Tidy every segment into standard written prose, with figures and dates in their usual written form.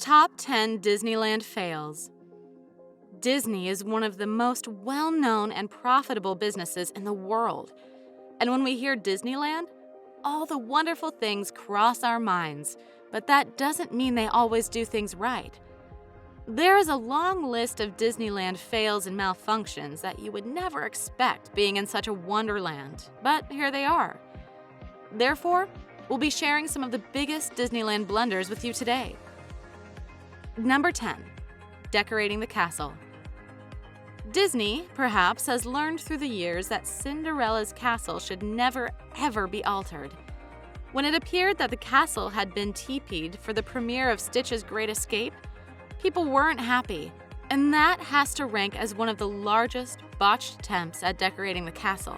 Top 10 Disneyland Fails. Disney is one of the most well-known and profitable businesses in the world. And when we hear Disneyland, all the wonderful things cross our minds, but that doesn't mean they always do things right. There is a long list of Disneyland fails and malfunctions that you would never expect being in such a wonderland, but here they are. Therefore, we'll be sharing some of the biggest Disneyland blunders with you today. Number 10. Decorating the castle. Disney, perhaps, has learned through the years that Cinderella's castle should never, ever be altered. When it appeared that the castle had been teepeed for the premiere of Stitch's Great Escape, people weren't happy, and that has to rank as one of the largest botched attempts at decorating the castle.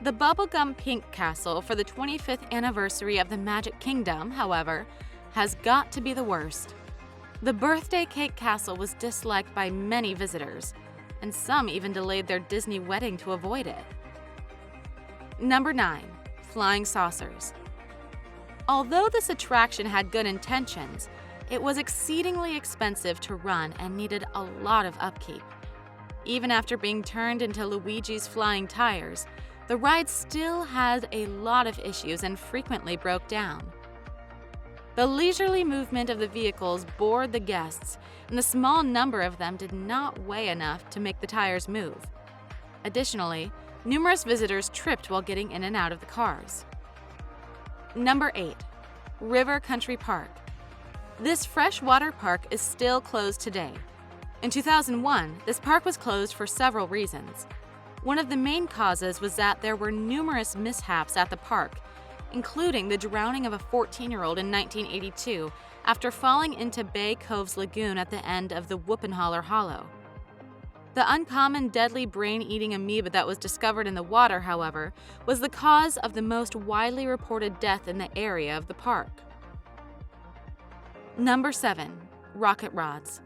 The bubblegum pink castle for the 25th anniversary of the Magic Kingdom, however, has got to be the worst. The birthday cake castle was disliked by many visitors, and some even delayed their Disney wedding to avoid it. Number 9. Flying saucers. Although this attraction had good intentions, it was exceedingly expensive to run and needed a lot of upkeep. Even after being turned into Luigi's flying tires, the ride still had a lot of issues and frequently broke down. The leisurely movement of the vehicles bored the guests, and the small number of them did not weigh enough to make the tires move. Additionally, numerous visitors tripped while getting in and out of the cars. Number 8. River Country Park. This freshwater park is still closed today. In 2001, this park was closed for several reasons. One of the main causes was that there were numerous mishaps at the park, including the drowning of a 14-year-old in 1982 after falling into Bay Cove's lagoon at the end of the Wuppenhaller Hollow. The uncommon deadly brain-eating amoeba that was discovered in the water, however, was the cause of the most widely reported death in the area of the park. Number 7. Rocket Rods.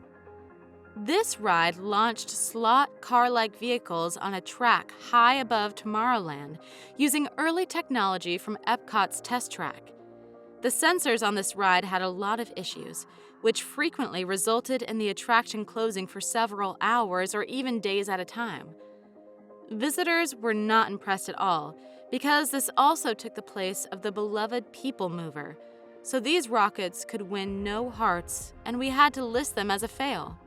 This ride launched slot car-like vehicles on a track high above Tomorrowland using early technology from Epcot's test track. The sensors on this ride had a lot of issues, which frequently resulted in the attraction closing for several hours or even days at a time. Visitors were not impressed at all because this also took the place of the beloved People Mover, so these rockets could win no hearts and we had to list them as a fail.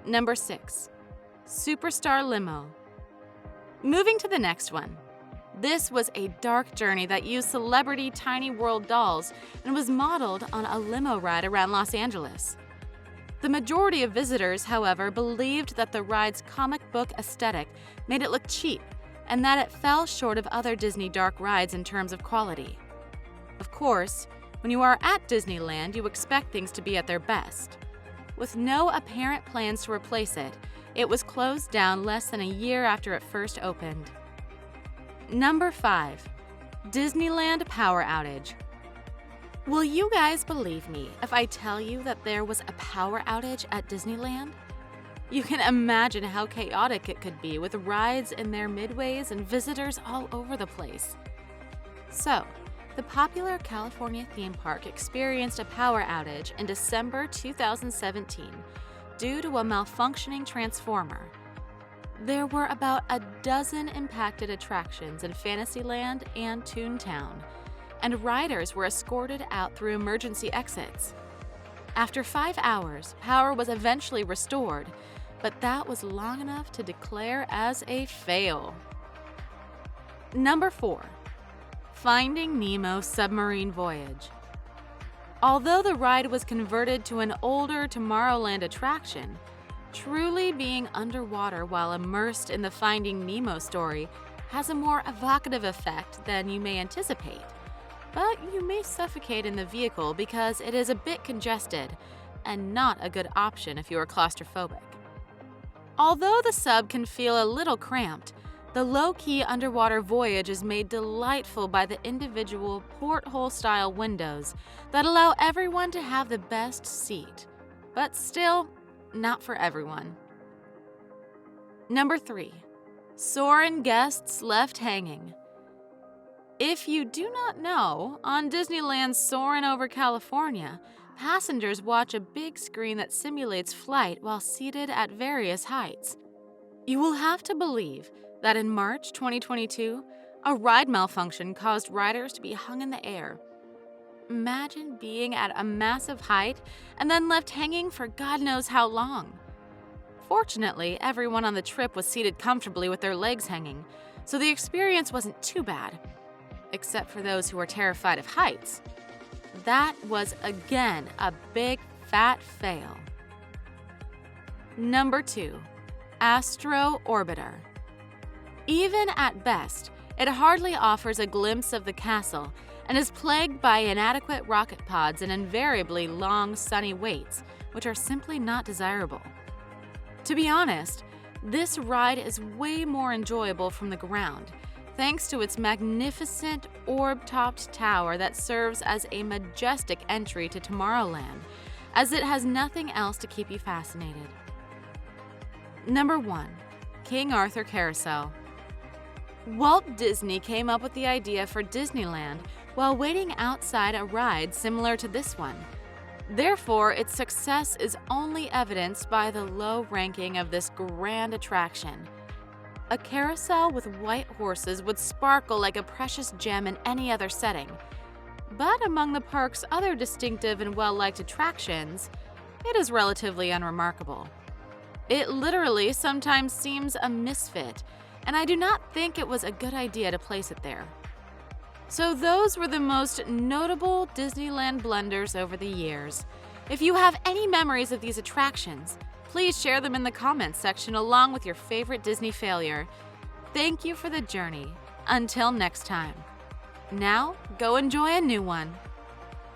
Number 6. Superstar Limo. Moving to the next one. This was a dark journey that used celebrity Tiny World dolls and was modeled on a limo ride around Los Angeles. The majority of visitors, however, believed that the ride's comic book aesthetic made it look cheap and that it fell short of other Disney dark rides in terms of quality. Of course, when you are at Disneyland, you expect things to be at their best. With no apparent plans to replace it, it was closed down less than a year after it first opened. Number 5. Disneyland Power Outage. Will you guys believe me if I tell you that there was a power outage at Disneyland? You can imagine how chaotic it could be with rides in their midways and visitors all over the place. So, the popular California theme park experienced a power outage in December 2017 due to a malfunctioning transformer. There were about a dozen impacted attractions in Fantasyland and Toontown, and riders were escorted out through emergency exits. After 5 hours, power was eventually restored, but that was long enough to declare as a fail. Number 4. Finding Nemo Submarine Voyage. Although the ride was converted to an older Tomorrowland attraction, truly being underwater while immersed in the Finding Nemo story has a more evocative effect than you may anticipate. But you may suffocate in the vehicle because it is a bit congested and not a good option if you are claustrophobic. Although the sub can feel a little cramped, the low-key underwater voyage is made delightful by the individual porthole-style windows that allow everyone to have the best seat, but still, not for everyone. Number 3. Soarin' guests left hanging. If you do not know, on Disneyland's Soarin' over California, passengers watch a big screen that simulates flight while seated at various heights. You will have to believe that in March 2022, a ride malfunction caused riders to be hung in the air. Imagine being at a massive height and then left hanging for God knows how long. Fortunately, everyone on the trip was seated comfortably with their legs hanging, so the experience wasn't too bad, except for those who were terrified of heights. That was again a big fat fail. Number 2. Astro Orbitor. Even at best, it hardly offers a glimpse of the castle and is plagued by inadequate rocket pods and invariably long, sunny waits, which are simply not desirable. To be honest, this ride is way more enjoyable from the ground, thanks to its magnificent orb-topped tower that serves as a majestic entry to Tomorrowland, as it has nothing else to keep you fascinated. Number 1. King Arthur Carousel. Walt Disney came up with the idea for Disneyland while waiting outside a ride similar to this one. Therefore, its success is only evidenced by the low ranking of this grand attraction. A carousel with white horses would sparkle like a precious gem in any other setting. But among the park's other distinctive and well-liked attractions, it is relatively unremarkable. It literally sometimes seems a misfit, and I do not think it was a good idea to place it there. So those were the most notable Disneyland blunders over the years. If you have any memories of these attractions, please share them in the comments section along with your favorite Disney failure. Thank you for the journey. Until next time. Now, go enjoy a new one.